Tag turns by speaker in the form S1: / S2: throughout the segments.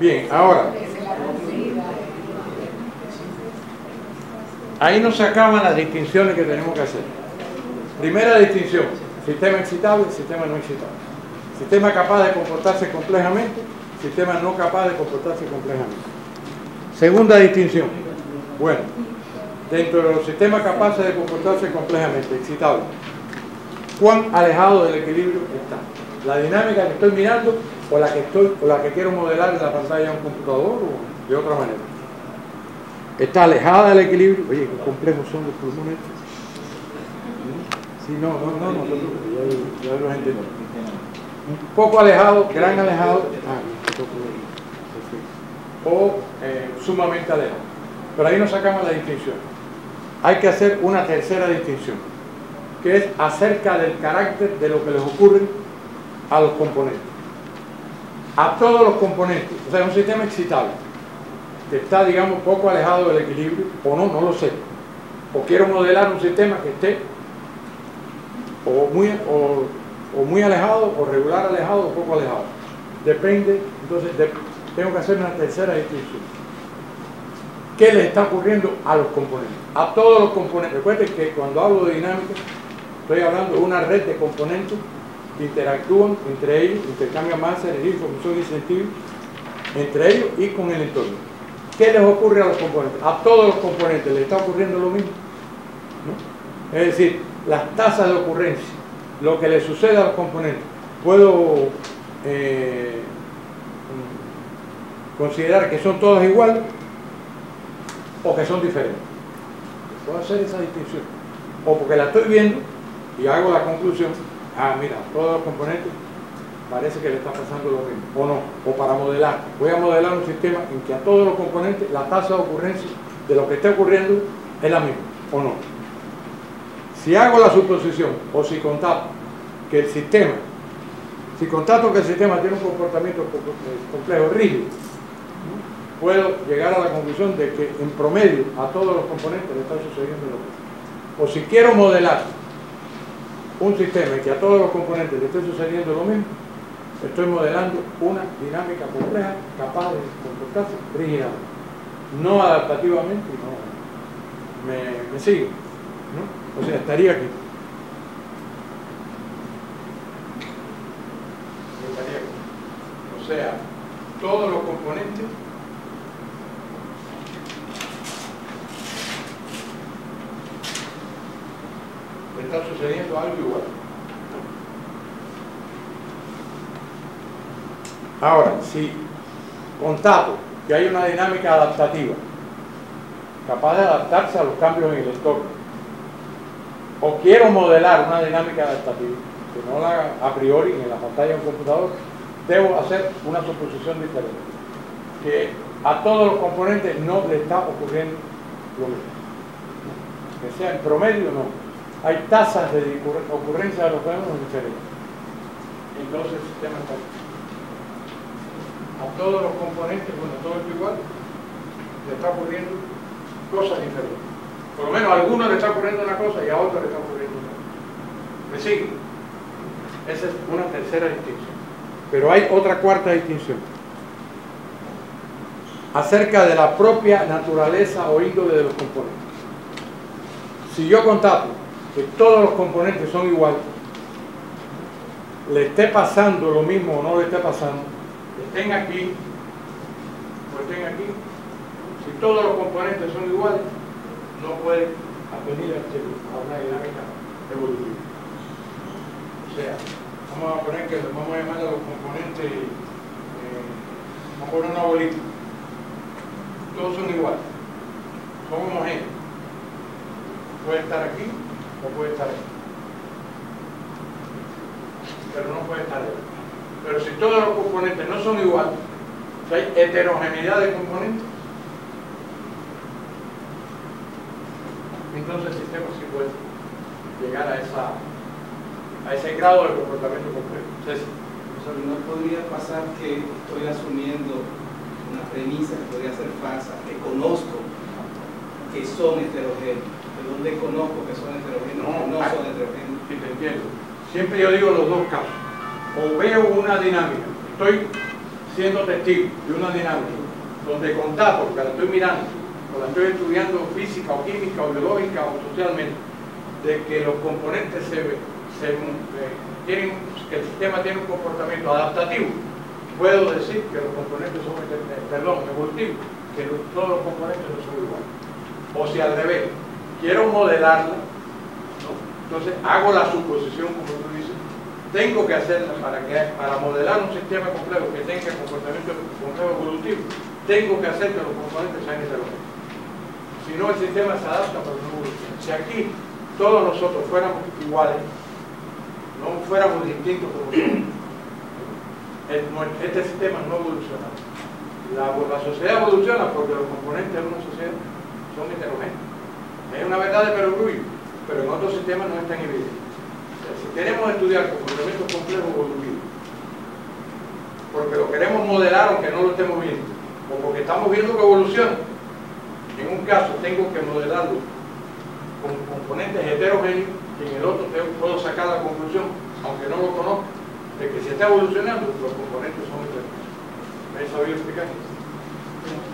S1: Bien, ahora, ahí nos sacaban las distinciones que tenemos que hacer. Primera distinción, sistema excitable, sistema no excitable. Sistema capaz de comportarse complejamente, sistema no capaz de comportarse complejamente. Segunda distinción, bueno, dentro de los sistemas capaces de comportarse complejamente, excitable, ¿cuán alejado del equilibrio está? ¿La dinámica que estoy mirando o la que quiero modelar en la pantalla de un computador o de otra manera? ¿Está alejada del equilibrio? Oye, qué complejos son los pulmones. Sí, no, ya los entiendo. Un poco alejado, gran alejado, o sumamente alejado. Pero ahí nos sacamos la distinción. Hay que hacer una tercera distinción, que es acerca del carácter de lo que les ocurre a los componentes. A todos los componentes, o sea, un sistema excitable que está, digamos, poco alejado del equilibrio, o no lo sé. O quiero modelar un sistema que esté o muy alejado, o regular alejado, o poco alejado. Depende, entonces tengo que hacer una tercera distinción. ¿Qué le está ocurriendo a los componentes? A todos los componentes. Recuerden que cuando hablo de dinámica, estoy hablando de una red de componentes que interactúan entre ellos, intercambian masa, energía, información y sentido entre ellos y con el entorno. ¿Qué les ocurre a los componentes? A todos los componentes les está ocurriendo lo mismo, ¿no? Es decir, las tasas de ocurrencia, lo que le sucede a los componentes, puedo considerar que son todas iguales o que son diferentes. Puedo hacer esa distinción. O porque la estoy viendo y hago la conclusión, mira, todos los componentes parece que le está pasando lo mismo, o no, o para modelar. Voy a modelar un sistema en que a todos los componentes la tasa de ocurrencia de lo que esté ocurriendo es la misma, o no. Si hago la suposición, o si constato que el sistema, tiene un comportamiento complejo, rígido, puedo llegar a la conclusión de que en promedio a todos los componentes le está sucediendo lo mismo. O si quiero modelar un sistema en que a todos los componentes le esté sucediendo lo mismo, estoy modelando una dinámica compleja capaz de comportarse rígidamente, no adaptativamente, no me sigue, ¿no? O sea, estaría aquí. O sea, todos los componentes le está sucediendo algo igual. Ahora, si constato que hay una dinámica adaptativa capaz de adaptarse a los cambios en el entorno, o quiero modelar una dinámica adaptativa que no la haga a priori en la pantalla de un computador, debo hacer una suposición diferente, que a todos los componentes no le está ocurriendo lo mismo, que sea en promedio no, hay tasas de ocurrencia de los fenómenos diferentes. Entonces el sistema está aquí. A todos los componentes, bueno, todo esto igual, le está ocurriendo cosas diferentes. Por lo menos a algunos le está ocurriendo una cosa y a otros le está ocurriendo otra. ¿Me sigue? Esa es una tercera distinción. Pero hay otra cuarta distinción. Acerca de la propia naturaleza o índole de los componentes. Si yo constato que todos los componentes son iguales, le esté pasando lo mismo o no le esté pasando, estén aquí o estén aquí, si todos los componentes son iguales, no pueden advenir a una dinámica evolutiva. O sea, vamos a poner que vamos a llamar a los componentes, vamos a poner una bolita. Todos son iguales, son homogéneos. Puede estar aquí o puede estar aquí, pero no puede estar aquí. Pero si todos los componentes no son iguales, si hay heterogeneidad de componentes, entonces el sistema sí puede llegar a ese grado de comportamiento complejo. Entonces,
S2: no podría pasar que estoy asumiendo una premisa que podría ser falsa, que conozco que son heterogéneos. ¿De dónde conozco que son heterogéneos? No son heterogéneos.
S1: Sí, te entiendo. Siempre yo digo los dos casos. O veo una dinámica, estoy siendo testigo de una dinámica donde constato, porque la estoy mirando, o la estoy estudiando física o química o biológica o socialmente, de que los componentes tienen, que el sistema tiene un comportamiento adaptativo, puedo decir que los componentes son evolutivos, que todos los componentes no son iguales. O si al revés, quiero modelarla, ¿no? Entonces hago la suposición, como tú dices, tengo que hacerla para modelar un sistema complejo que tenga comportamiento complejo evolutivo, tengo que hacer que los componentes sean heterogéneos. Si no, el sistema se adapta, pero no evoluciona. Si aquí todos nosotros fuéramos iguales, no fuéramos distintos como somos, este sistema no evoluciona. La sociedad evoluciona porque los componentes de una sociedad son heterogéneos. Es una verdad de perogrullo, pero en otros sistemas no es tan evidente. Si queremos estudiar comportamientos complejos evolutivos, porque lo queremos modelar aunque no lo estemos viendo, o porque estamos viendo que evoluciona, en un caso tengo que modelarlo con componentes heterogéneos, y en el otro puedo sacar la conclusión, aunque no lo conozca, de que si está evolucionando, los componentes son heterogéneos. ¿Me he sabido explicar?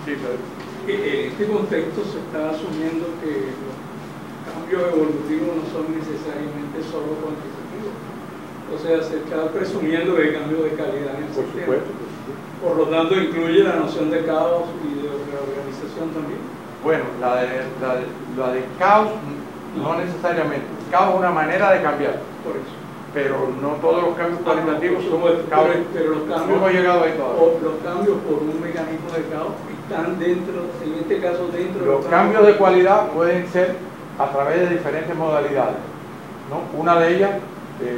S1: Sí, pero...
S3: En este contexto se está asumiendo que los cambios evolutivos no son necesariamente solo cuantitativos. O sea, se está presumiendo que hay cambios de calidad en el sistema. Por lo tanto, incluye la noción de caos y de reorganización también.
S1: Bueno, la de caos no necesariamente. Caos es una manera de cambiar.
S3: Por eso.
S1: Pero no todos los cambios cualitativos son caos.
S3: Pero los cambios,
S1: no hemos llegado ahí todavía.
S3: Los cambios por un mecanismo de caos están dentro, en este caso dentro
S1: de los cambios de cualidad pueden ser a través de diferentes modalidades, ¿no? Una de ellas,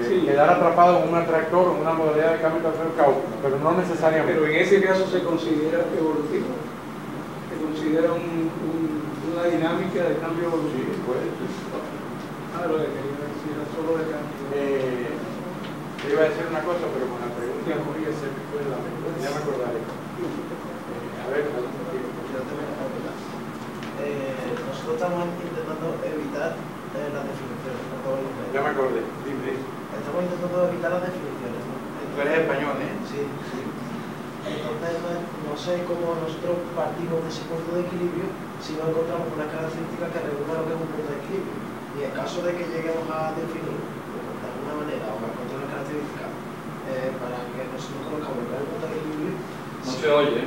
S1: sí, quedar atrapado en un atractor o en una modalidad de cambio de caos, pero no necesariamente.
S3: Pero en ese caso se considera evolutivo, se considera una dinámica de cambio evolutivo.
S1: Sí, puede.
S3: Lo que quería decir era solo de cambio.
S1: Te iba a decir una cosa, pero con la pregunta se me fue de la mente. Ya me acordaré. A ver,
S4: nosotros estamos intentando evitar las definiciones.
S1: Ya me acordé. Dime.
S4: Estamos intentando evitar las definiciones, ¿no?
S1: Tú eres español, ¿eh?
S4: Sí, sí. Entonces, no sé cómo nosotros partimos de ese punto de equilibrio si no encontramos unas características que regulan lo que es un punto de equilibrio. Y en caso de que lleguemos a definir de alguna manera o a encontrar unas características para que nosotros conozcamos el punto de equilibrio,
S1: no se oye.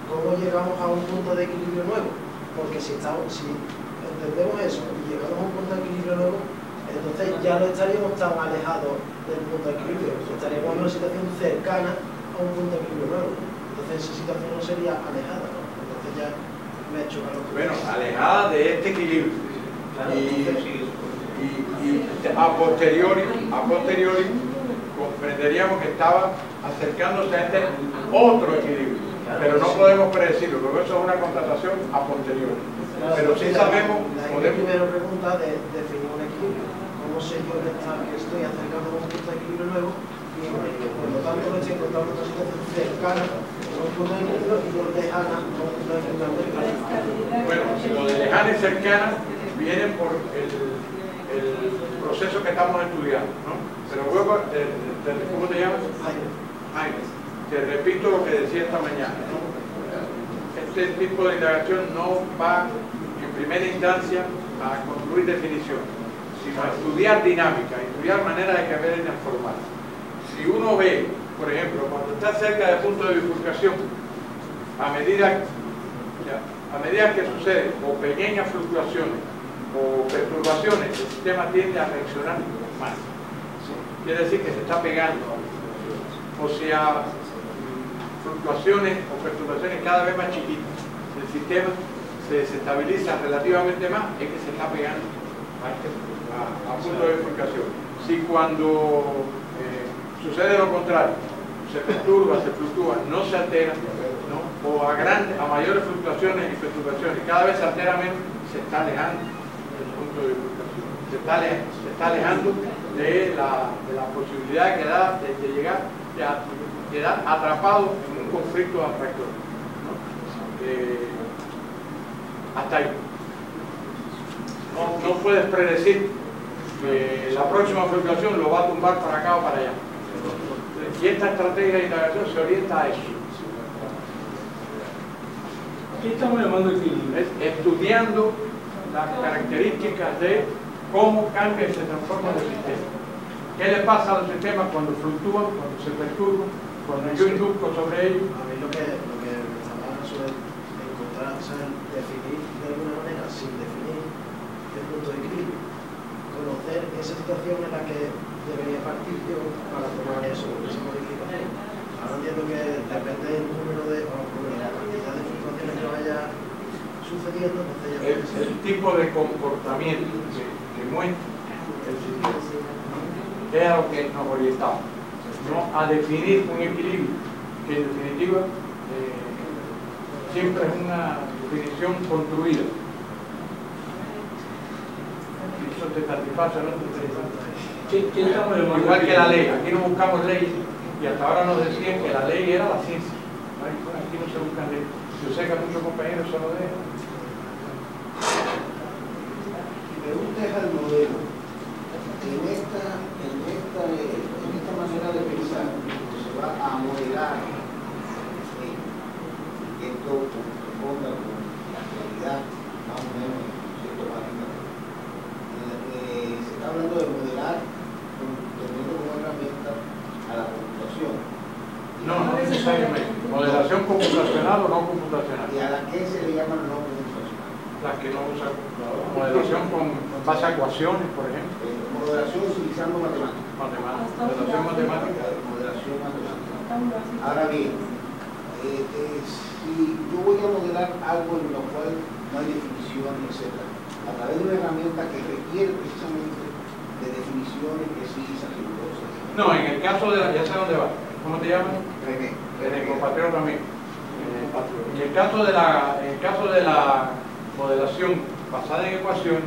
S4: ¿Cómo llegamos a un punto de equilibrio nuevo? Porque si entendemos eso y llegamos a un punto de equilibrio nuevo, entonces ya no estaríamos tan alejados del punto de equilibrio, estaríamos en una situación cercana a un punto de equilibrio nuevo. Entonces esa situación no sería alejada, ¿no? Entonces ya me he hecho calor.
S1: Bueno, alejada de este equilibrio.
S4: Claro,
S1: y a posteriori comprenderíamos que estaba acercándose a este otro equilibrio. Pero no podemos predecirlo, porque eso es una constatación a posteriori.
S4: Claro,
S1: pero sí sabemos...
S4: La primera pregunta de definir un equilibrio. ¿Cómo sé yo que estoy acercando a un punto de equilibrio nuevo? Y por lo tanto me estoy encontrando una situación cercana a un punto de equilibrio y no lejana a un punto de equilibrio.
S1: Bueno, lo de lejana y cercana viene por el proceso que estamos estudiando, ¿no? Pero luego, ¿cómo te llamas? Jaime. Te repito lo que decía esta mañana, ¿no? Este tipo de indagación no va en primera instancia a construir definiciones, sino a estudiar dinámica, a estudiar manera de cambiar y transformar. Si uno ve, por ejemplo, cuando está cerca del punto de bifurcación, a medida que suceden o pequeñas fluctuaciones o perturbaciones, el sistema tiende a reaccionar más. Quiere decir que se está pegando. O sea, fluctuaciones o perturbaciones cada vez más chiquitas. El sistema se desestabiliza relativamente más, es que se está pegando a punto de bifurcación. Si cuando sucede lo contrario, se perturba, se fluctúa, no se altera, ¿no? O a mayores fluctuaciones y perturbaciones, cada vez se altera menos, se está alejando del punto de bifurcación. Se está alejando de la posibilidad que da de llegar a quedar atrapado en un conflicto atractor, ¿no? Hasta ahí. No puedes predecir que la próxima fluctuación lo va a tumbar para acá o para allá. Y esta estrategia de indagación se orienta a eso.
S3: Aquí estamos llamando equilibrio.
S1: Es estudiando las características de cómo cambia y se transforma el sistema. ¿Qué le pasa a los sistemas cuando fluctúan, cuando se perturban, cuando yo induzco sobre ellos?
S4: A mí lo que me está hablando es encontrar, o sea, definir de alguna manera, sin definir el punto de equilibrio, conocer esa situación en la que debería partir yo para tomar eso, esa modificación. Ahora entiendo que depende del número de, o la cantidad de fluctuaciones que vaya sucediendo, entonces ya
S1: El tipo de comportamiento que muestra el sistema, que es a lo que nos orientamos, no a definir un equilibrio, que en definitiva siempre es una definición construida. Y eso te satisface, ¿no?
S3: ¿Qué estamos llamando?
S1: Igual que la ley, aquí no buscamos leyes y hasta ahora nos decían que la ley era la ciencia. Aquí no se buscan leyes. Yo sé que a muchos compañeros se lo dejan.
S5: Si preguntas al modelo, en esta manera de pensar, se va a modelar esto corresponda con la realidad, más o menos, cierto margen. Se está hablando de modelar teniendo como herramienta a la computación.
S1: No necesariamente. Modelación computacional o no computacional.
S5: ¿Y a la que se le llama no computacional?
S1: Las que no usan modelación con base a ecuaciones, por ejemplo.
S5: Modelación utilizando matemáticas.
S1: Modelación matemática.
S5: Modelación matemática. Ahora bien, si yo voy a modelar algo en lo cual no hay definición, etc., a través de una herramienta que requiere precisamente de definiciones precisas, rigurosas.
S1: No, en el caso de la, ya sé dónde va. ¿Cómo te llamas?
S5: René,
S1: compatriota mío. En el caso de la modelación basada en ecuación,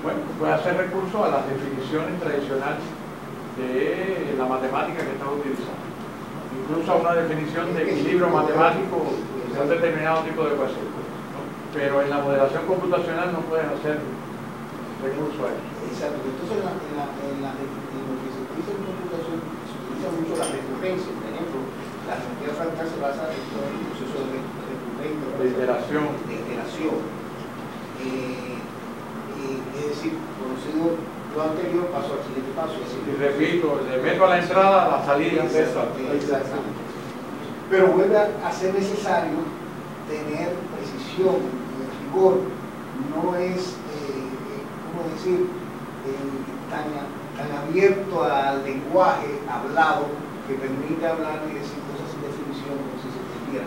S1: bueno, puede hacer recurso a las definiciones tradicionales de la matemática que estás utilizando. Incluso a una definición de equilibrio matemático de un determinado tipo de ecuación. ¿No? Pero en la modelación computacional no puedes hacer recurso a eso.
S5: Exacto. Entonces, en lo que se utiliza en computación, se utiliza mucho la recurrencia. Por ejemplo, la geometría fractal se basa en el proceso de recurrencia.
S1: De iteración.
S5: Es decir, conocido lo anterior, paso al siguiente paso.
S1: Y repito, le meto a la entrada, a la salida.
S5: Exactamente. Pero vuelve a ser necesario tener precisión, rigor. No es, ¿cómo decir?, tan abierto al lenguaje hablado que permite hablar y decir cosas sin definición como si se entendiera.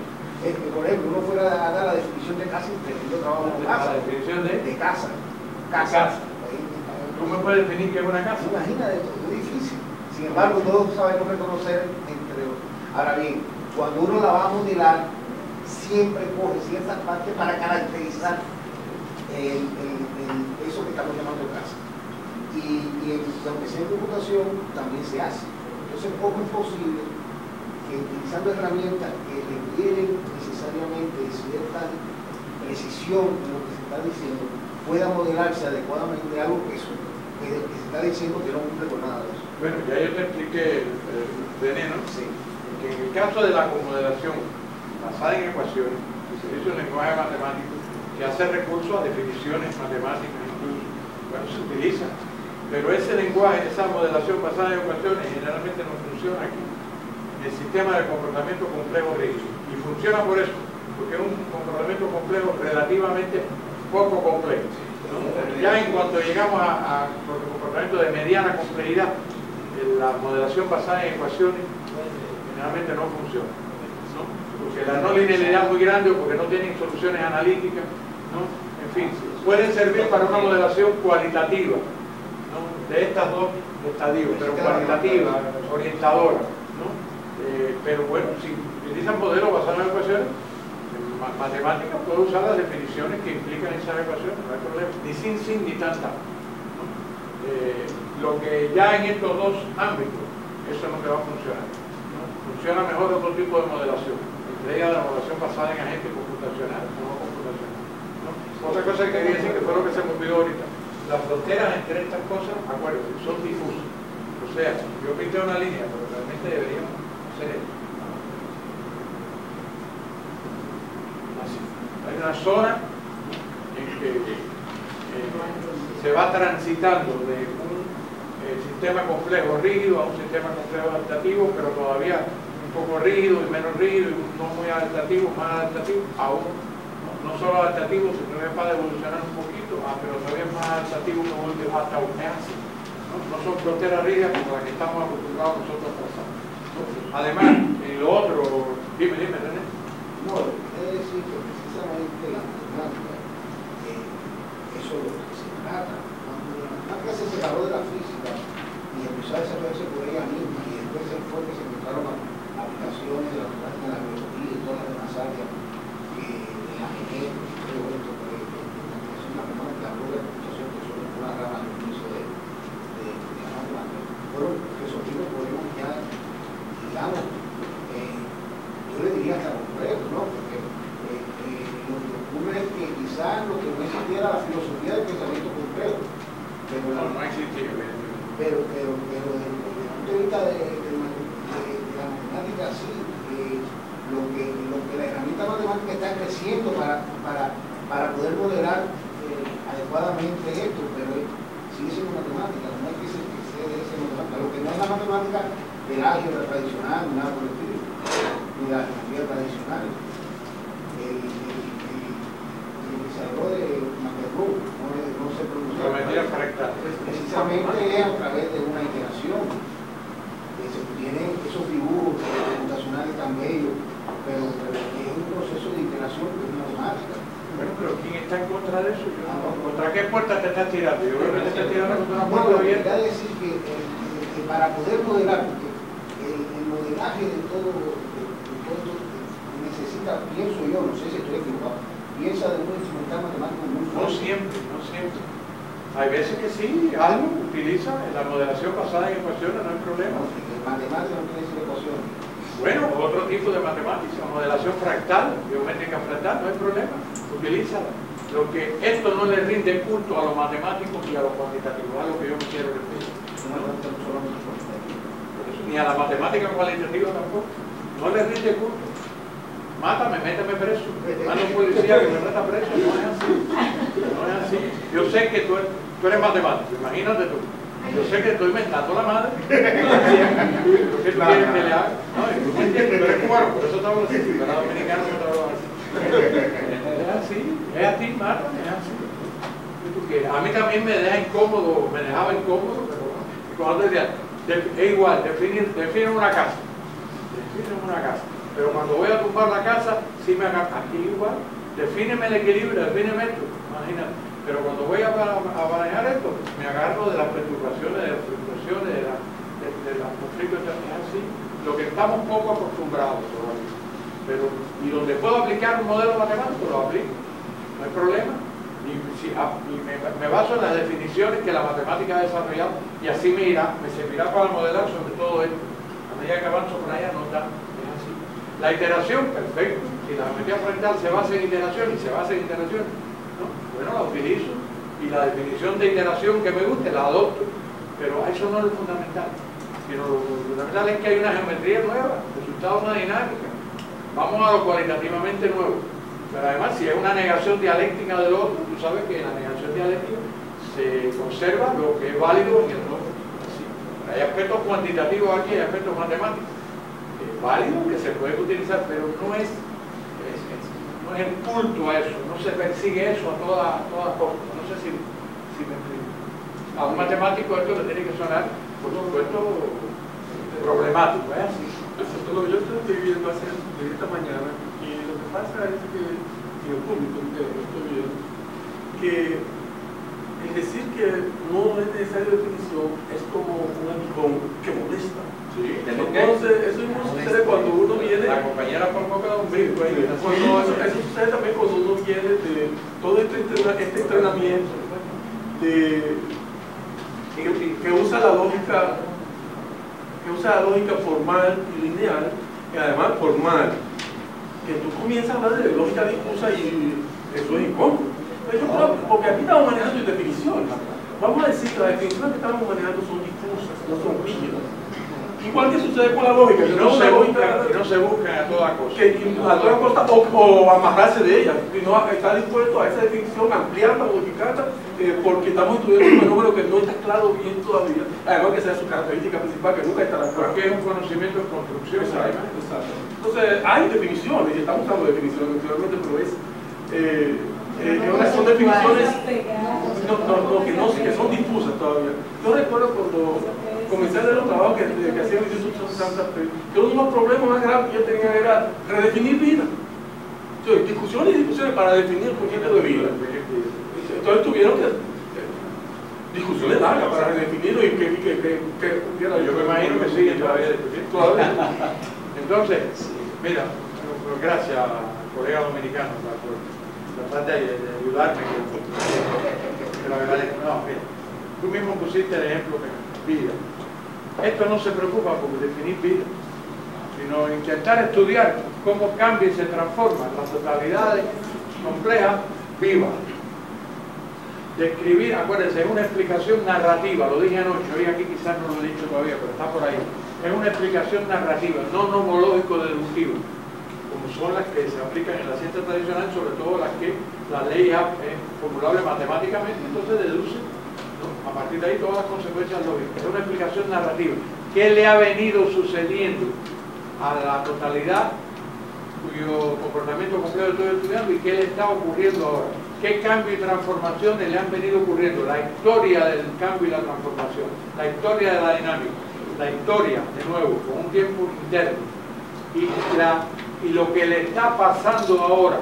S5: Por ejemplo, uno fuera a dar la definición de casa y yo trabajo en casa.
S1: La definición de
S5: casa.
S1: ¿Tú me puedes definir qué es una casa?
S5: Imagina de todo, es difícil. Sin embargo, todos sabemos reconocer entre otros. Ahora bien, cuando uno la va a modelar, siempre coge ciertas partes para caracterizar eso que estamos llamando casa. Y aunque sea en computación, también se hace. Entonces, poco es posible que utilizando herramientas que requieren necesariamente cierta precisión en lo que se está diciendo, pueda modelarse adecuadamente algo que se está diciendo que no cumple con nada de eso.
S1: Bueno, ya yo te expliqué el veneno.
S5: Sí.
S1: Que en el caso de la modelación basada en ecuaciones, se utiliza un lenguaje matemático que hace recurso a definiciones matemáticas incluso. Bueno, se utiliza. Pero ese lenguaje, esa modelación basada en ecuaciones generalmente no funciona aquí. El sistema de comportamiento complejo rígido. Y funciona por eso, porque es un comportamiento complejo relativamente poco complejo. ¿No? Ya en cuanto llegamos a comportamiento de mediana complejidad, la modelación basada en ecuaciones generalmente no funciona. ¿No? Porque la no linealidad es muy grande o porque no tienen soluciones analíticas. ¿No? En fin, pueden servir para una modelación cualitativa, ¿no? De estas dos estadios, pero cualitativa, orientadora. ¿No? Pero bueno, si utilizan modelos basados en ecuaciones, matemáticas, puedo usar las definiciones que implican esas ecuaciones, no hay problema, ni sin ni tanta. ¿No? Lo que ya en estos dos ámbitos, eso no te va a funcionar. ¿No? Funciona mejor otro tipo de modelación, entre ellas la modelación basada en agentes computacionales o no computacionales. ¿No? Otra cosa que quería decir, que fue lo que se me olvidó ahorita, las fronteras entre estas cosas, acuérdense, son difusas. O sea, yo pinté una línea, pero realmente deberíamos hacer esto. así. Hay una zona en que se va transitando de un sistema complejo rígido a un sistema complejo adaptativo, pero todavía un poco rígido y menos rígido, y no muy adaptativo, más adaptativo, aún no solo adaptativo, sino que es para evolucionar un poquito, pero todavía es más adaptativo que hasta un así. No son fronteras rígidas como las que estamos acostumbrados nosotros a pasar. Además, en lo otro, dime, René.
S5: No, es decir que precisamente la matemática, eso es lo que se trata. Cuando la matemática se separó de la física y empezó a desarrollarse por ella misma, y después fue que se encontraron aplicaciones de la matemática en la biología y todas las demás áreas, en la genética, todo esto, la computación matemática, la propia computación, que son una rama del inicio de la matemática, fueron resolvidos problemas ya, digamos, yo le diría hasta complejos, ¿no? Porque lo que ocurre es que quizás lo que no existía era la filosofía del pensamiento complejo, pero
S1: no existía.
S5: Pero desde el punto de vista de la matemática, sí, lo que la herramienta matemática está creciendo para poder modelar adecuadamente esto, pero sigue siendo matemática, no hay que ser de esa matemática. Lo que no es la matemática del álgebra tradicional, nada por el estilo, ni la geometría tradicional. El desarrollo de Macron no se pronunció. Precisamente es a través de una iteración. Tiene esos dibujos computacionales tan bellos, pero es un proceso de iteración que es matemática.
S1: Bueno, pero ¿quién está en contra de eso? ¿Contra qué puerta te estás tirando? Yo creo que te estás tirando contra una puerta abierta.
S5: Quería decir que para poder modelar, porque el modelaje de todo esto necesita, pienso yo, no sé si estoy equivocado, piensa de un instrumental matemático muy fuerte.
S1: No siempre. Hay veces que sí, algo utiliza en la modelación basada en ecuaciones, no hay problema.
S5: Matemática no quiere decir ecuaciones.
S1: Bueno, otro tipo de matemática, modelación fractal, geométrica fractal, no hay problema, utilízala. Lo que esto no le rinde culto a lo matemático y a lo cuantitativo, a lo que yo me quiero referir. Ni a la matemática cualitativa tampoco, no le rinde culto. Mátame, méteme preso, manda un policía que me meta preso, no es así. No es así. Yo sé que tú eres matemático, imagínate tú. Yo sé que estoy inventando la madre. ¿Pero qué tú quieres que le haga? No, tú me entiendes, tú eres cubano, por eso te hablo así, pero dominicano no te hablo así. Es así, es así, mátame, es así. ¿Qué tú quieres? A mí también me deja incómodo, me dejaba incómodo, pero bueno. Cuando decía, es igual, define una casa. Define una casa. Pero cuando voy a tumbar la casa, sí me haga aquí igual. Defíneme el equilibrio, defíneme esto, imagínate. Pero cuando voy a manejar esto, me agarro de las perturbaciones, de las fluctuaciones, de los conflictos, es así. Lo que estamos poco acostumbrados todavía. Pero, y donde puedo aplicar un modelo matemático, lo aplico. No hay problema. Y me baso en las definiciones que la matemática ha desarrollado y así me servirá para modelar sobre todo esto. A medida que avanzo por allá no da. La iteración, perfecto. Si la geometría fractal se basa en iteración y se basa en iteración, ¿no? Bueno, la utilizo. Y la definición de iteración que me guste, la adopto. Pero eso no es lo fundamental. Sino lo fundamental es que hay una geometría nueva, resultado de una dinámica. Vamos a lo cualitativamente nuevo. Pero además, si es una negación dialéctica del otro, tú sabes que en la negación dialéctica se conserva lo que es válido en el otro. Así. Hay aspectos cuantitativos aquí, hay aspectos matemáticos. Válido que se puede utilizar, pero no es el culto a eso, no se persigue eso a toda costa. No sé si me explico. A un matemático esto le tiene que sonar, por supuesto, problemático, ¿eh?
S3: Esto es lo que yo estoy viendo desde esta mañana, y lo que pasa es que en el público entero estoy viendo que el decir que no es necesaria definición es como un aguijón que molesta.
S1: Sí,
S3: entonces, eso mismo sucede cuando uno viene.
S1: La compañera por poco da un brinco ahí.
S3: Eso sucede también cuando uno viene de todo este entrenamiento que usa la lógica formal y lineal, y además formal, que tú comienzas a hablar de lógica difusa y eso es incómodo. Porque aquí estamos manejando definiciones. Vamos a decir que las definiciones que estamos manejando son difusas, no son rígidas.
S6: Igual que sucede con la lógica,
S1: Y no se buscan a toda costa.
S6: a toda costa o amarrarse de ella, sino está dispuesto a esa definición, ampliarla, modificarla, porque estamos estudiando un fenómeno que no está claro bien todavía, además que sea su característica principal, que nunca estará claro.
S1: Porque es un conocimiento en construcción.
S6: Exacto. Entonces, hay definiciones, y estamos usando definiciones, naturalmente, pero son definiciones que son difusas todavía. Yo recuerdo cuando comencé a hacer los trabajos que hacía el Instituto Santa Fe, que uno de los problemas más graves que yo tenía era redefinir vida. Entonces, discusiones para definir el concepto de vida. Entonces tuvieron que discusiones largas para redefinirlo y que
S1: yo me imagino que siguen todavía discutiendo. Entonces, mira, gracias, colega dominicano, por tratar de ayudarme, que lo agradezco. No, mira, tú mismo pusiste el ejemplo de vida. Esto no se preocupa por definir vida, sino intentar estudiar cómo cambia y se transforma las totalidades complejas vivas. Describir, acuérdense, es una explicación narrativa, lo dije anoche, hoy aquí quizás no lo he dicho todavía, pero está por ahí. Es una explicación narrativa, no nomológico-deductiva, como son las que se aplican en la ciencia tradicional, sobre todo las que la ley es formulable matemáticamente, entonces deduce, ¿no?, a partir de ahí todas las consecuencias lógicas. Es una explicación narrativa. ¿Qué le ha venido sucediendo a la totalidad cuyo comportamiento completo estoy estudiando y qué le está ocurriendo ahora? ¿Qué cambio y transformaciones le han venido ocurriendo? La historia del cambio y la transformación, la historia de la dinámica, la historia, de nuevo, con un tiempo interno, y lo que le está pasando ahora.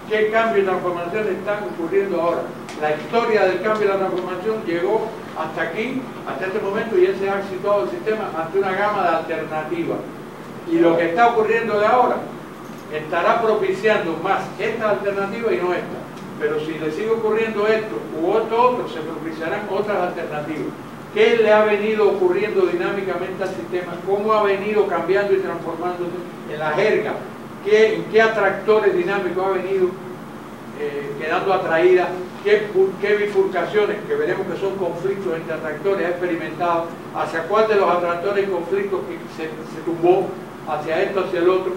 S1: ¿Qué cambio y transformaciones están ocurriendo ahora? La historia del cambio y la transformación llegó hasta aquí, hasta este momento, y ese ha situado el sistema ante una gama de alternativas. Y lo que está ocurriendo de ahora estará propiciando más esta alternativa y no esta. Pero si le sigue ocurriendo esto u esto otro, se propiciarán otras alternativas. ¿Qué le ha venido ocurriendo dinámicamente al sistema? ¿Cómo ha venido cambiando y transformándose en la jerga? ¿En qué atractores dinámicos ha venido quedando atraída? ¿Qué bifurcaciones, que veremos que son conflictos entre atractores, ha experimentado? ¿Hacia cuál de los atractores y conflictos que se tumbó? ¿Hacia esto, hacia el otro?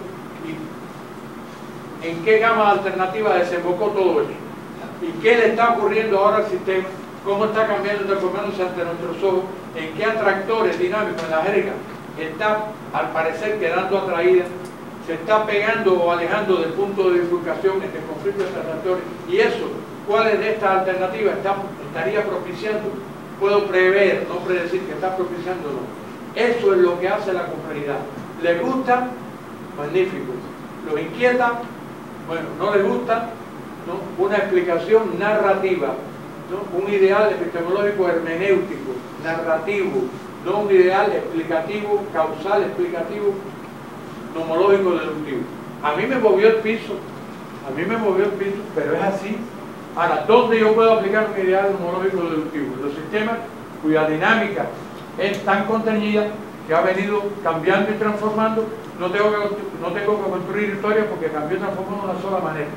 S1: ¿Y en qué gama alternativa desembocó todo eso? ¿Y qué le está ocurriendo ahora al sistema? ¿Cómo está cambiando y transformándose ante nuestros ojos? ¿En qué atractores dinámicos en la jerga está, al parecer, quedando atraída? ¿Se está pegando o alejando del punto de bifurcación entre conflictos entre atractores? Y eso, ¿cuáles de estas alternativas estaría propiciando? Puedo prever, no predecir, que está propiciando o no. Eso es lo que hace la complejidad. ¿Les gusta? Magnífico. ¿Los inquieta? Bueno, no les gusta, ¿no? Una explicación narrativa, ¿no? Un ideal epistemológico hermenéutico, narrativo, no un ideal explicativo, causal, explicativo, nomológico, deductivo. A mí me movió el piso, pero es así. Ahora, ¿dónde yo puedo aplicar un ideal nomológico, deductivo? Los sistemas cuya dinámica es tan contenida que ha venido cambiando y transformando. No tengo que construir historias porque cambió y transformó de una sola manera.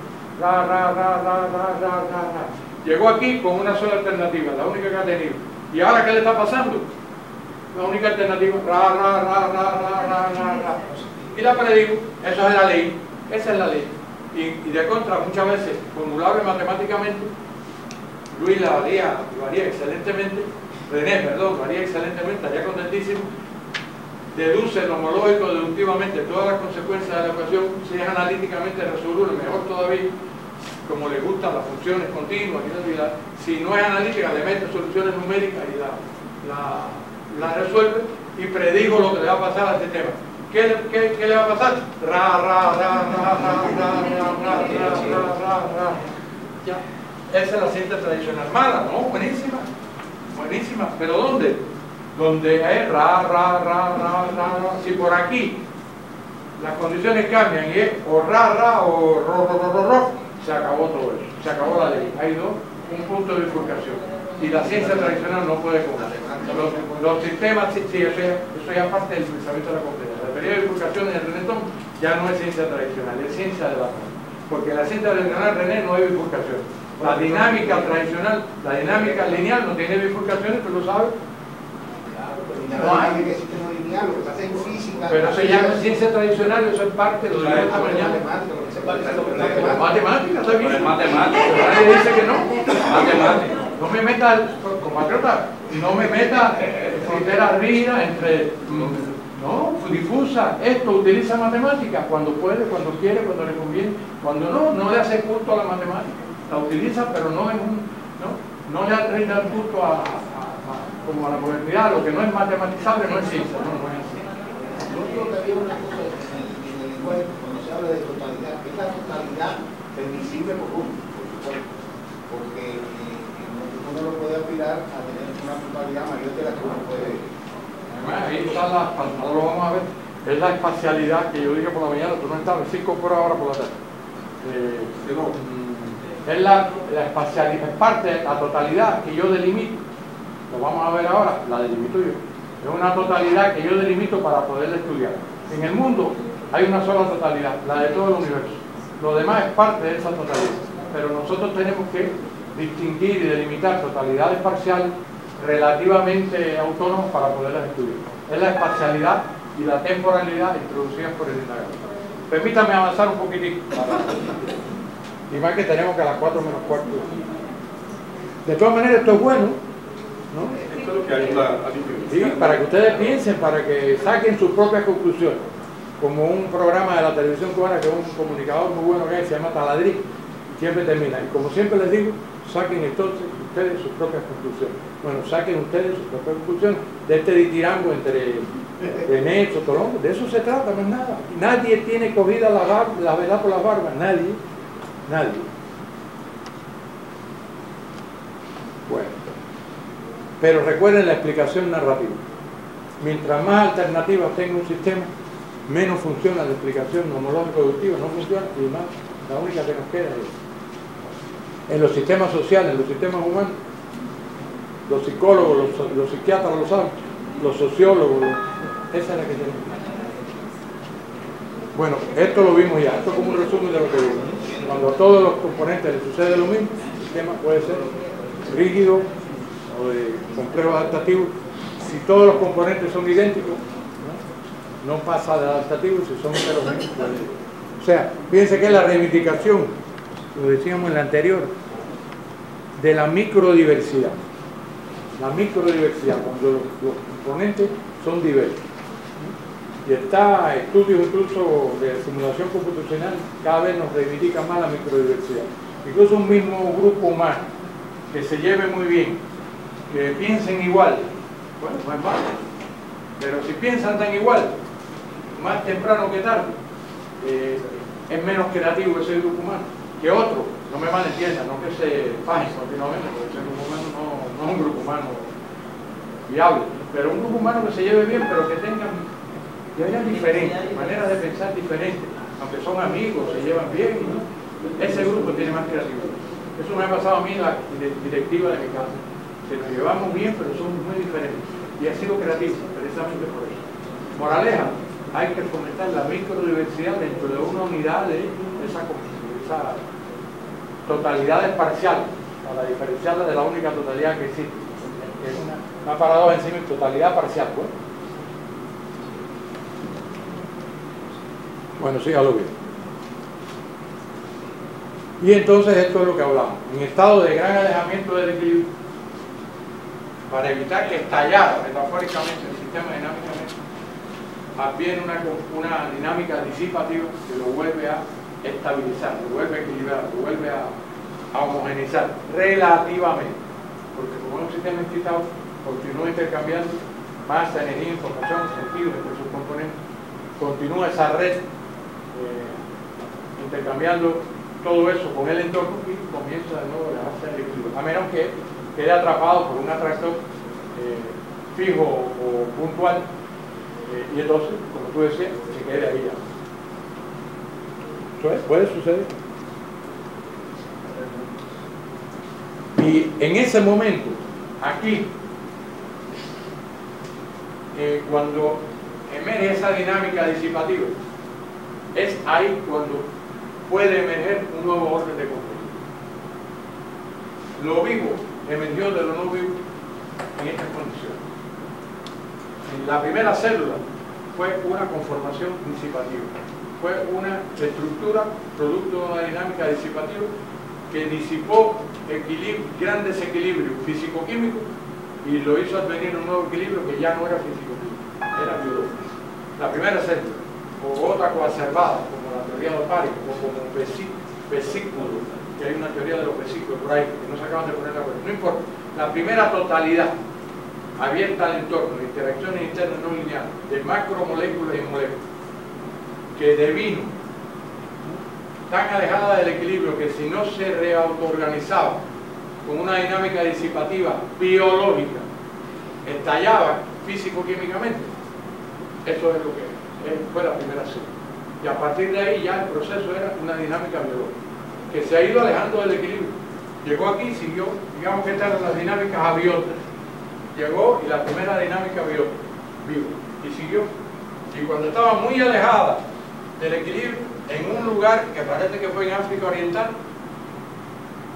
S1: Llegó aquí con una sola alternativa, la única que ha tenido. ¿Y ahora qué le está pasando? La única alternativa, y la predigo, eso es la ley, esa es la ley. Y de contra, muchas veces, formulable matemáticamente, Luis lo haría excelentemente, René, lo haría excelentemente, estaría contentísimo, deduce nomológico deductivamente todas las consecuencias de la ecuación. Si es analíticamente resoluble, mejor todavía, como le gustan las funciones continuas, si no es analítica, le mete soluciones numéricas y la resuelve, y predigo lo que le va a pasar al sistema. ¿Qué le va a pasar? Ya. Esa es la ciencia tradicional. Mala, ¿no? Buenísima. Buenísima. ¿Pero dónde? Donde es si por aquí las condiciones cambian y es o o se acabó todo eso. Se acabó la ley. Hay un punto de bifurcación. Y la ciencia tradicional no puede comer. Los sistemas, sí, eso ya parte del pensamiento de la complejidad. La teoría de bifurcaciones de René Thom ya no es ciencia tradicional, es ciencia de la forma. Porque la ciencia tradicional, René, no hay bifurcación. La dinámica tradicional, la dinámica lineal no tiene bifurcaciones, pero lo sabe.
S5: No hay que existen lineal, lo que pasa en física.
S1: Pero se llama ciencia tradicional, eso es parte de lo de esta mañana. Matemática, está bien.
S7: Matemática.
S1: Nadie dice que no.
S7: Matemática.
S1: No me meta, compatriota, no me meta fronteras rígidas entre, no, difusa. Esto utiliza matemática cuando puede, cuando quiere, cuando le conviene. Cuando no, no le hace culto a la matemática. La utiliza, pero no en un, no le rinde el culto como a la modernidad. Lo que no es matematizable no es ciencia, no es así.
S5: Yo creo que había una cosa en el lenguaje cuando se habla de totalidad, que es la totalidad permisible por uno, por supuesto, porque uno no puede aspirar a tener una totalidad mayor que la que uno puede.
S1: Además, ahí está ahora lo vamos a ver, es la espacialidad que yo dije por la mañana, tú no estabas, 5 por ahora por la tarde. Es la espacialidad, es parte de la totalidad que yo delimito. Lo vamos a ver ahora, la delimito yo. Es una totalidad que yo delimito para poder estudiar. En el mundo hay una sola totalidad, la de todo el universo. Lo demás es parte de esa totalidad. Pero nosotros tenemos que distinguir y delimitar totalidades parciales relativamente autónomas para poderlas estudiar. Es la espacialidad y la temporalidad introducidas por el indagador. Permítame avanzar un poquitito. Y más que tenemos que a las 4 menos cuarto. De todas maneras, esto es bueno, ¿no?
S6: Esto es lo que ayuda a diferenciar.
S1: Sí, para que ustedes piensen, para que saquen sus propias conclusiones. Como un programa de la televisión cubana que es un comunicador muy bueno que hay, se llama Taladrí, siempre termina. Y como siempre les digo, saquen entonces ustedes sus propias conclusiones. Bueno, saquen ustedes sus propias conclusiones de este ditirambo entre René, Sotolón. De eso se trata, no es nada. Nadie tiene cogida la verdad por las barbas, nadie. Bueno, pero recuerden la explicación narrativa. Mientras más alternativas tenga un sistema, menos funciona la explicación nomológico-deductiva, no funciona, y más, la única que nos queda es en los sistemas sociales, en los sistemas humanos. Los psicólogos, los psiquiatras lo saben, los sociólogos, esa es la que tenemos. Bueno, esto lo vimos ya, esto es como un resumen de lo que vimos. Cuando a todos los componentes les sucede lo mismo, el sistema puede ser rígido o de complejo adaptativo. Si todos los componentes son idénticos, no pasa de adaptativo, si son heterogéneos. O sea, fíjense que es la reivindicación, lo decíamos en la anterior, de la microdiversidad. La microdiversidad, cuando los componentes son diversos. Y está estudios incluso de simulación computacional, cada vez nos reivindican más la microdiversidad. Incluso un mismo grupo humano que se lleve muy bien, que piensen igual, bueno, no es malo, pero si piensan tan igual, más temprano que tarde, es menos creativo ese grupo humano que otro. No me malentiendan, no que se fajen continuamente, porque ese grupo humano no es un grupo humano viable, pero un grupo humano que se lleve bien, pero que haya diferentes, maneras de pensar diferentes, aunque son amigos, se llevan bien, ¿no? Ese grupo tiene más creatividad. Eso me ha pasado a mí en la directiva de mi casa, que nos llevamos bien, pero somos muy diferentes, y ha sido creativo, precisamente por eso. Moraleja, hay que fomentar la microdiversidad dentro de una unidad de esa totalidad parcial, para diferenciarla de la única totalidad que existe. Es una paradoja en sí misma, totalidad parcial, pues. Bueno, sígalo bien. Y entonces esto es lo que hablamos. En estado de gran alejamiento del equilibrio, para evitar que estallara metafóricamente el sistema dinámicamente, adviene una dinámica disipativa que lo vuelve a estabilizar, lo vuelve a equilibrar, lo vuelve a homogeneizar relativamente. Porque como es un sistema excitado, continúa intercambiando masa, energía, información, sentido entre sus componentes, continúa esa red intercambiando todo eso con el entorno y comienza de nuevo a dejarse el equilibrio, a menos que quede atrapado por un atractor fijo o puntual, y entonces, como tú decías, se quede ahí ya. ¿Eso puede suceder? Y en ese momento, aquí, cuando emerge esa dinámica disipativa, es ahí cuando puede emerger un nuevo orden de comportamiento. Lo vivo emergió de lo no vivo en estas condiciones. La primera célula fue una conformación disipativa, fue una estructura producto de una dinámica disipativa que disipó gran desequilibrio físico-químico y lo hizo advenir un nuevo equilibrio que ya no era físico-químico, era biológico. La primera célula, o otra coacervada, como la teoría de Opari, o como vesículo, que hay una teoría de los vesículos por ahí, que no se acaban de poner de acuerdo, no importa. La primera totalidad abierta al entorno, de interacciones internas no lineales, de macromoléculas y moléculas, que devino tan alejada del equilibrio que si no se reautoorganizaba con una dinámica disipativa biológica, estallaba físico-químicamente. Eso es lo que fue la primera célula. Y a partir de ahí ya el proceso era una dinámica biológica, que se ha ido alejando del equilibrio. Llegó aquí, siguió, digamos que estas eran las dinámicas abiotas. Llegó y la primera dinámica vivo, y siguió. Y cuando estaba muy alejada del equilibrio, en un lugar que parece que fue en África Oriental,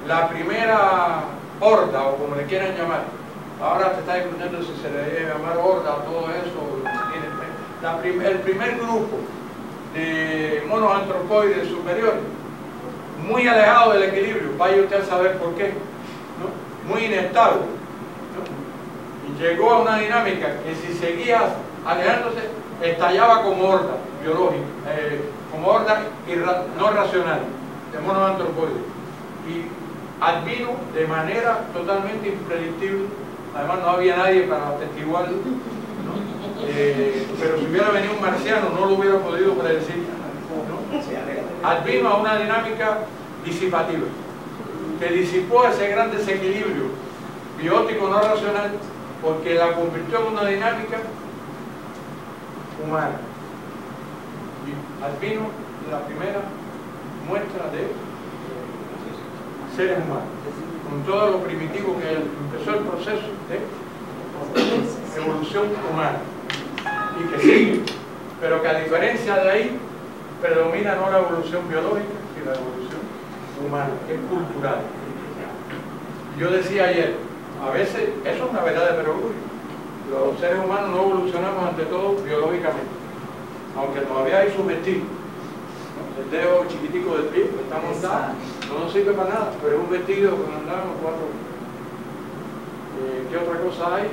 S1: la primera horda, o como le quieran llamar, ahora se está discutiendo si se le debe llamar horda o todo eso, el primer grupo de monos antropoides superiores, muy alejado del equilibrio, vaya usted a saber por qué, ¿no? Muy inestable, ¿no? Y llegó a una dinámica que si seguía alejándose, estallaba como horda biológica, como horda no racional de monos antropoides, y advino de manera totalmente impredictible. Además no había nadie para atestiguarlo, ¿no? Pero si hubiera venido un marciano no lo hubiera podido predecir, ¿no? Advino a una dinámica disipativa que disipó ese gran desequilibrio biótico no racional porque la convirtió en una dinámica humana. Y advino la primera muestra de seres humanos, con todo lo primitivo que empezó el proceso de evolución humana y que sigue, pero que a diferencia de ahí predomina no la evolución biológica sino la evolución humana, que es cultural. Yo decía ayer, a veces eso es una verdad de perogrullo. Los seres humanos no evolucionamos ante todo biológicamente, aunque todavía hay sus vestidos, ¿no? El dedo chiquitico del pie que está montado no nos sirve para nada, pero es un vestido que andamos cuatro. ¿Qué otra cosa hay?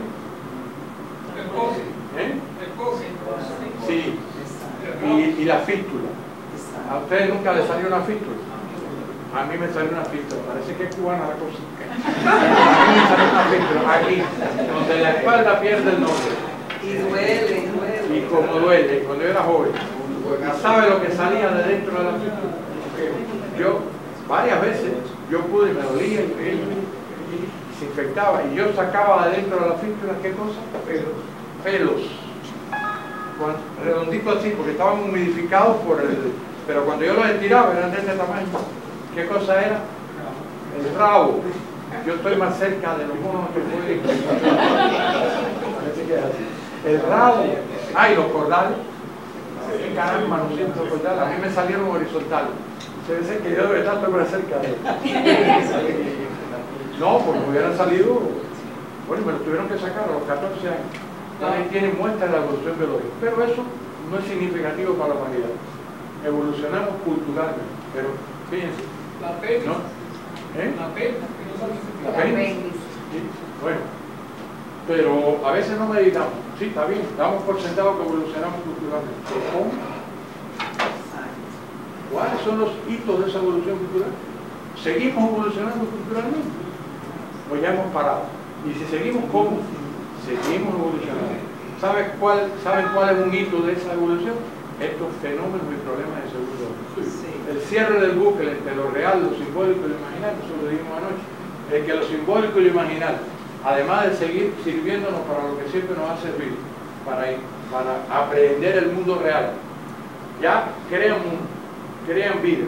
S6: El coce.
S1: El coce. Sí. Y la fístula. ¿A ustedes nunca les salió una fístula? A mí me salió una fístula. Parece que es cubana la cosa. A mí me salió una fístula. Aquí, donde la espalda pierde el nombre.
S7: Y duele, duele.
S1: Y como duele, cuando yo era joven. ¿Y sabe lo que salía de dentro de la fístula? Yo, varias veces, yo pude, me dolía y se infectaba. Y yo sacaba de dentro de la fístula, ¿qué cosa? Pelos. Redonditos así, porque estaban humidificados por el... Pero cuando yo los estiraba, eran de este tamaño. ¿Qué cosa era? El rabo. Yo estoy más cerca de los monos que pueden. Parece que es así. El rabo. Ah, y los cordales. ¿Qué caramba, no siento cordales? A mí me salieron horizontales. Se debe ser que yo debe estar más cerca de él. No, porque me hubieran salido. Bueno, me lo tuvieron que sacar a los 14 años. Ahí tienen muestra de la evolución biológica. Pero eso no es significativo para la humanidad. Evolucionamos culturalmente. Pero fíjense.
S6: La pelvis.
S1: ¿No?
S6: La pelvis.
S1: La pelvis. Sí, bueno. Pero a veces no meditamos. Sí, está bien. Damos por sentado que evolucionamos culturalmente. ¿Pero cómo? ¿Cuáles son los hitos de esa evolución cultural? ¿Seguimos evolucionando culturalmente? ¿O ya hemos parado? Y si seguimos, ¿cómo? Seguimos evolucionando. ¿Saben cuál es un hito de esa evolución? Estos fenómenos y problemas de segundo orden. El cierre del bucle entre lo real, lo simbólico y lo imaginario, eso lo dijimos anoche. El que lo simbólico y lo imaginario, además de seguir sirviéndonos para lo que siempre nos ha servido, para aprender el mundo real, ya crean mundo, crean vida,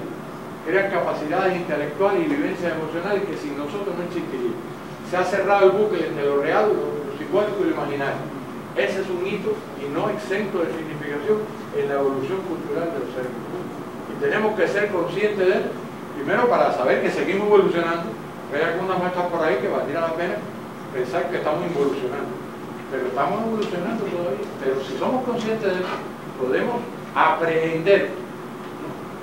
S1: crean capacidades intelectuales y vivencias emocionales que sin nosotros no existirían. Se ha cerrado el bucle entre lo real, lo simbólico y lo imaginario. Ese es un hito y no exento de significación en la evolución cultural de los seres humanos. Y tenemos que ser conscientes de él, primero para saber que seguimos evolucionando. Hay algunas muestras por ahí que valdría la pena pensar que estamos involucionando. pero estamos evolucionando todavía. Pero si somos conscientes de eso, podemos aprehender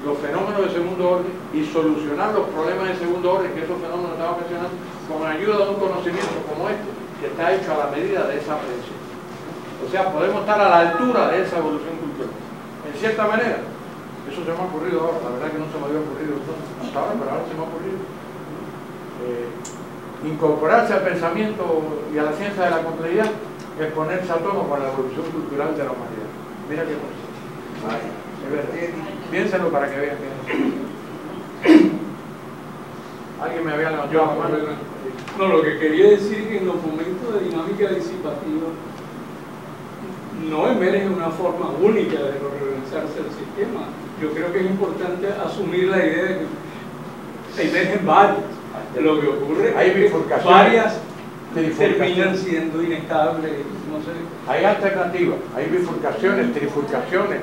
S1: los fenómenos de segundo orden y solucionar los problemas de segundo orden que esos fenómenos están ocasionando con ayuda de un conocimiento como este, que está hecho a la medida de esa aprehensión. O sea, podemos estar a la altura de esa evolución cultural. En cierta manera, eso se me ha ocurrido ahora, la verdad que no se me había ocurrido hasta ahora, pero ahora se me ha ocurrido. Incorporarse al pensamiento y a la ciencia de la complejidad es ponerse a tono con la evolución cultural de la humanidad. Mira qué cosa. Piénsalo para que vean que alguien me había levantado la mano.
S3: No, lo que quería decir es que en los momentos de dinámica disipativa no emerge una forma única de reorganizarse el sistema. Yo creo que es importante asumir la idea de que emergen varias. Lo que ocurre
S1: hay
S3: es que
S1: bifurcaciones,
S3: varias terminan siendo inestables, no sé.
S1: Hay alternativas, hay bifurcaciones, trifurcaciones,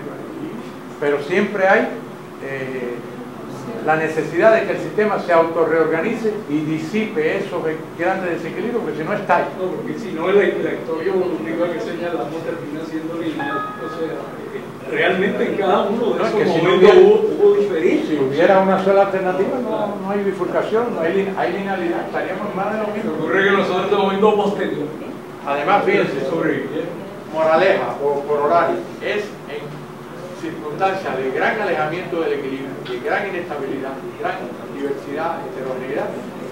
S1: pero siempre hay la necesidad de que el sistema se autorreorganice y disipe esos grandes desequilibrios, porque si no está ahí.
S3: No, porque si no la historia evolutiva que señalamos termina siendo lineal. O sea, realmente en cada uno de esos momentos hubo diferencias.
S1: Si hubiera una sola alternativa, no hay bifurcación, no hay linealidad, estaríamos más de lo mismo.
S3: Ocurre que nosotros en este momento posterior.
S1: Además, fíjense, moraleja o por horario, es en circunstancias de gran alejamiento del equilibrio, de gran inestabilidad, de gran diversidad, heterogeneidad,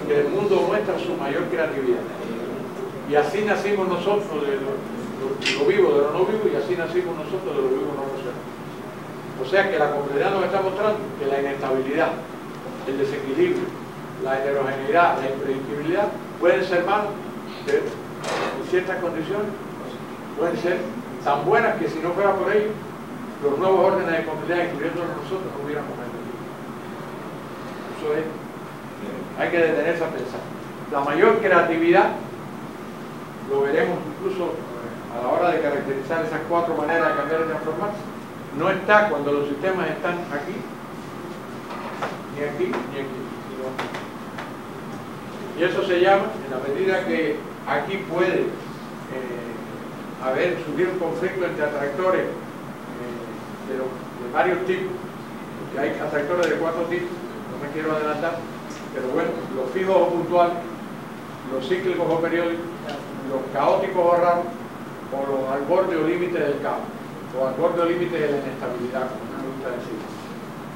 S1: que el mundo muestra su mayor creatividad. Y así nacimos nosotros de lo vivo, de lo no vivo, y así nacimos nosotros de lo vivo no racional. O sea que la complejidad nos está mostrando que la inestabilidad, el desequilibrio, la heterogeneidad, la impredictibilidad pueden ser malos, pero en ciertas condiciones pueden ser tan buenas que si no fuera por ello, los nuevos órdenes de complejidad, incluyéndonos nosotros, no hubiéramos entendido. Eso es, hay que detenerse a pensar. La mayor creatividad, lo veremos incluso a la hora de caracterizar esas cuatro maneras de cambiar y transformarse, no está cuando los sistemas están aquí, ni aquí, ni aquí. Y eso se llama, en la medida que aquí puede surgir un conflicto entre atractores de varios tipos, porque hay atractores de 4 tipos, no me quiero adelantar, pero bueno, los fijos o puntuales, los cíclicos o periódicos, los caóticos o raros, o los al borde o límite del caos, o al borde o límite de la inestabilidad, como me gusta decir.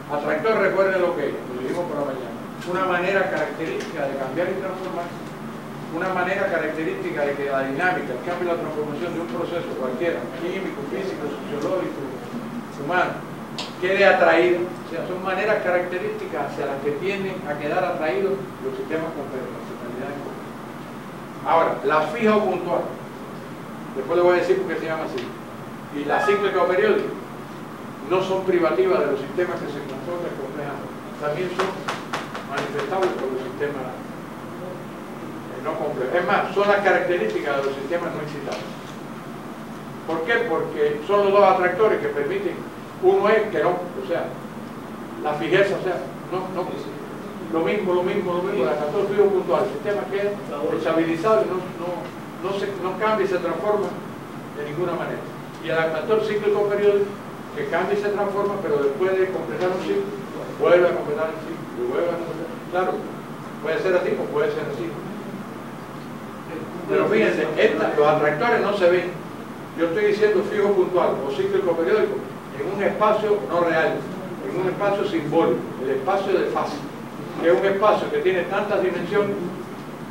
S1: Atractor, recuerden lo que es, lo dijimos por la mañana, una manera característica de cambiar y transformar, una manera característica de que la dinámica, el cambio y la transformación de un proceso cualquiera, químico, físico, sociológico, humano, quede atraído. O sea, son maneras características hacia las que tienden a quedar atraídos los sistemas con personalidades comunes. Ahora, la fija o puntual, después le voy a decir por qué se llama así, y la cíclica o periódica no son privativas de los sistemas que se conforman complejamente, también son manifestables por los sistemas no complejos. Es más, son las características de los sistemas no excitables. ¿Por qué? Porque son los dos atractores que permiten, uno es que no, o sea, la fijeza, o sea, lo mismo, el atractor fijo puntual, el sistema queda estabilizado y no cambia y se transforma de ninguna manera. Y el atractor cíclico periódico, que cambia y se transforma, pero después de completar un ciclo, vuelve a completar el ciclo, y vuelve a completar. Claro, puede ser así o puede ser así. Pero fíjense, los atractores no se ven. Yo estoy diciendo fijo puntual o cíclico periódico en un espacio no real, en un espacio simbólico, el espacio de fase, que es un espacio que tiene tantas dimensiones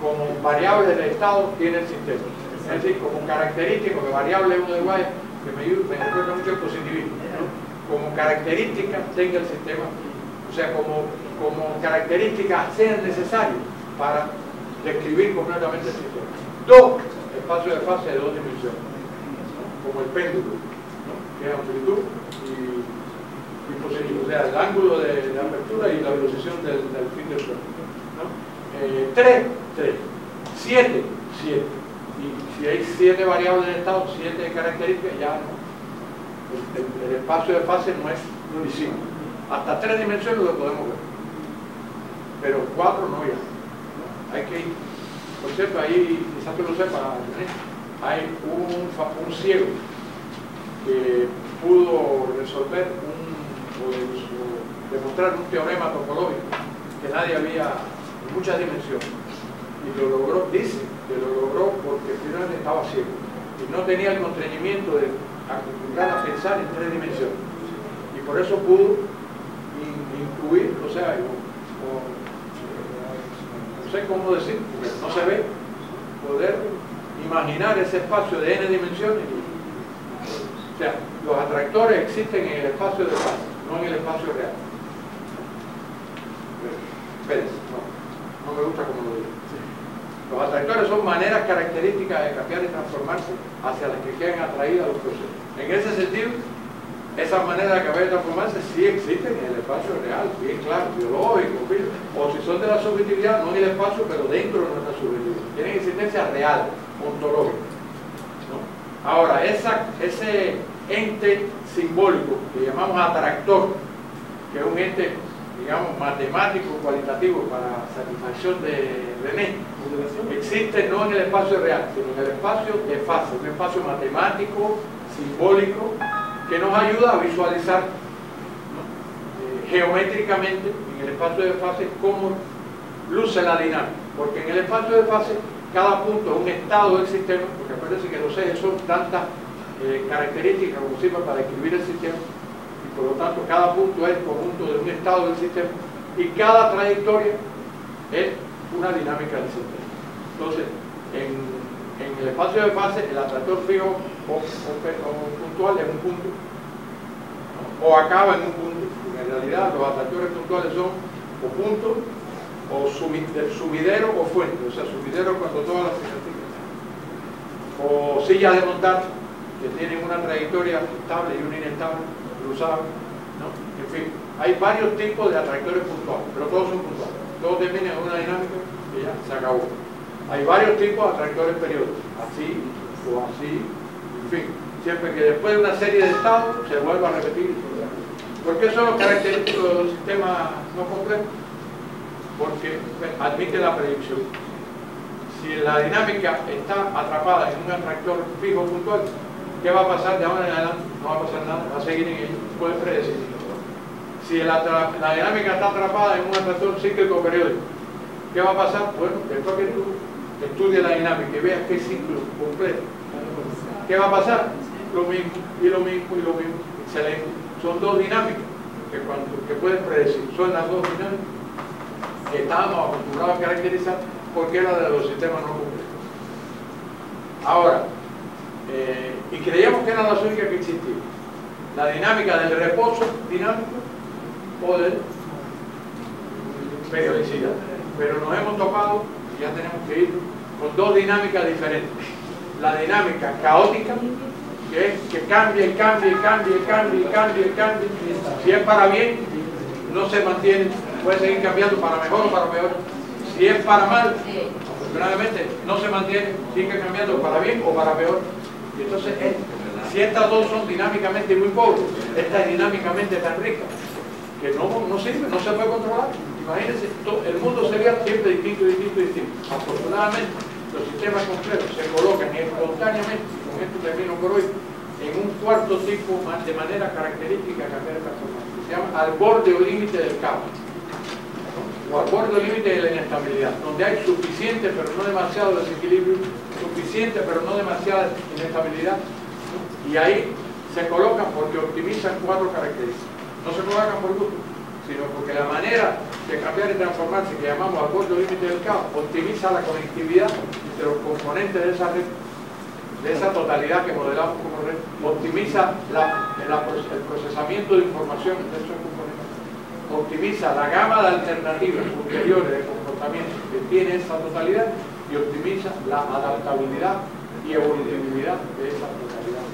S1: como variables del estado tiene el sistema. Es decir, como característico, que variable es uno de Guaya, que me recuerda mucho el positivismo, ¿no? Como características tenga el sistema, o sea, como características sean necesarias para describir completamente el sistema. Dos espacios de fase de 2 dimensiones, ¿no? Como el péndulo, ¿no? Que es amplitud y positivo, o sea, el ángulo de apertura y la velocización del fin del cuerpo, ¿no? 3, 7. Y si hay 7 variables en estado, 7 características, ya no. El espacio de fase no es visible. Hasta 3 dimensiones lo podemos ver, pero 4 no ya. ¿No? Hay que ir. Por cierto, ahí quizás tú lo sepas, hay un ciego que pudo resolver o demostrar un teorema topológico que nadie había en muchas dimensiones, y lo logró, dice que lo logró porque finalmente estaba ciego y no tenía el constreñimiento de acostumbrar a pensar en 3 dimensiones, y por eso pudo incluir, o sea, no sé cómo decir, porque no se ve, poder imaginar ese espacio de n dimensiones. O sea, los atractores existen en el espacio de fase, no en el espacio real. Espérense, no me gusta como lo digo. Los atractores son maneras características de cambiar y transformarse hacia las que quedan atraídas a los procesos. En ese sentido, esas maneras de cambiar y transformarse sí existen en el espacio real, bien claro, biológico, o si son de la subjetividad, no en el espacio, pero dentro de nuestra subjetividad. Tienen existencia real, ontológica, ¿no? Ahora, ese ente simbólico que llamamos atractor, que es un ente, digamos, matemático, cualitativo para satisfacción de René, existe no en el espacio real, sino en el espacio de fase, un espacio matemático, simbólico, que nos ayuda a visualizar, ¿no? Geométricamente en el espacio de fase cómo luce la dinámica, porque en el espacio de fase cada punto es un estado del sistema, porque parece que los ejes son tantas características como sirven para describir el sistema, y por lo tanto cada punto es el conjunto de un estado del sistema, y cada trayectoria es una dinámica del sistema. Entonces, en el espacio de fase, el atractor fijo o puntual es un punto, o acaba en un punto. En realidad, los atractores puntuales son o puntos, o subidero o fuente. O sea, subidero cuando todas las características, o sillas de montar que tienen una trayectoria estable y una inestable, cruzable, ¿no? En fin, hay varios tipos de atractores puntuales, pero todos son puntuales. Todos terminan en una dinámica y ya se acabó. Hay varios tipos de atractores periódicos, así o así, en fin, siempre que después de una serie de estados se vuelva a repetir. ¿Por qué son los característicos del sistema no completo? Porque admite la predicción. Si la dinámica está atrapada en un atractor fijo puntual, ¿qué va a pasar de ahora en adelante? No va a pasar nada, va a seguir en ello, puede predecir. Si la dinámica está atrapada en un atractor cíclico periódico, ¿qué va a pasar? Bueno, después que tú estudies la dinámica y veas qué ciclo completo, ¿qué va a pasar? Lo mismo, y lo mismo, y lo mismo. Excelente. Son dos dinámicas que puedes predecir. Son las dos dinámicas que estábamos acostumbrados a caracterizar porque era de los sistemas no completos. Ahora, y creíamos que eran las únicas que existían. La dinámica del reposo dinámico o de periodicidad. Pero nos hemos topado, y ya tenemos que ir, con dos dinámicas diferentes. La dinámica caótica, que es que cambia y cambia y cambia y cambia y cambia y cambia. Si es para bien, no se mantiene, puede seguir cambiando para mejor o para peor. Si es para mal, afortunadamente no se mantiene, sigue cambiando para bien o para peor. Y entonces, si estas dos son dinámicamente muy pobres, esta es dinámicamente tan rica, que no sirve, no se puede controlar. Imagínense, el mundo sería siempre distinto, distinto, distinto. Afortunadamente, los sistemas complejos se colocan espontáneamente, y con esto termino por hoy, en un cuarto tipo de manera característica de cambiar de transformación, que se llama al borde o límite del caos, ¿no? O al borde o límite de la inestabilidad, donde hay suficiente pero no demasiado desequilibrio, suficiente pero no demasiada inestabilidad, ¿no? Y ahí se colocan porque optimizan cuatro características. No se colocan por gusto, sino porque la manera de cambiar y transformarse, que llamamos al borde o límite del caos, optimiza la conectividad entre los componentes de esa red, de esa totalidad que modelamos como red, optimiza el procesamiento de información de esos componentes, optimiza la gama de alternativas ulteriores de comportamiento que tiene esa totalidad y optimiza la adaptabilidad y evolutividad de esa totalidad.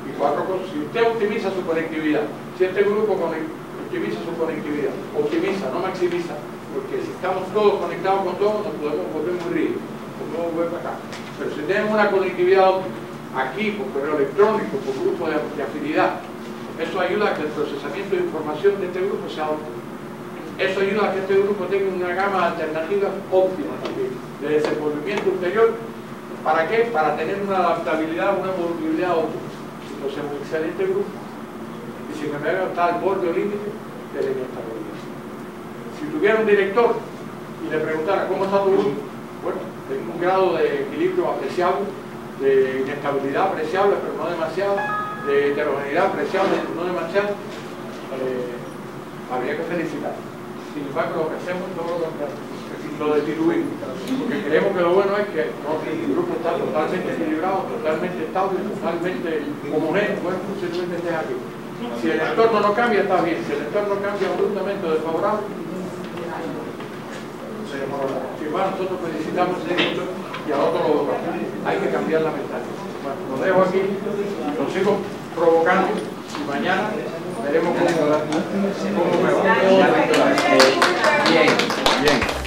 S1: Y cuatro cosas. Si usted optimiza su conectividad, si este grupo optimiza su conectividad, optimiza, no maximiza, porque si estamos todos conectados con todos, nos podemos volver muy rígidos, podemos volver para acá. Pero si tenemos una conectividad óptima, aquí, por correo electrónico, por grupo de afinidad, eso ayuda a que el procesamiento de información de este grupo sea óptimo. Eso ayuda a que este grupo tenga una gama de alternativas óptimas también, de desenvolvimiento ulterior ¿Para qué? Para tener una adaptabilidad, una movilidad óptima. Entonces es un excelente grupo. Y sin embargo está al borde o límite de la inestabilidad. Si tuviera un director y le preguntara cómo está tu grupo, bueno, en un grado de equilibrio apreciable, de inestabilidad apreciable, pero no demasiado, de heterogeneidad apreciable, pero no demasiado, habría que felicitar. Sin embargo, lo que hacemos es todo lo contrario, lo distribuimos, porque creemos que lo bueno es que el grupo está totalmente equilibrado, totalmente estable, totalmente homogéneo. Bueno, posiblemente estés aquí. Si el entorno no cambia, está bien. Si el entorno cambia abruptamente o desfavorable, si bueno, nosotros felicitamos esto y al otro lo votamos. Hay que cambiar la mentalidad. Bueno, lo dejo aquí, lo sigo provocando y mañana veremos cómo me va. Bien, bien.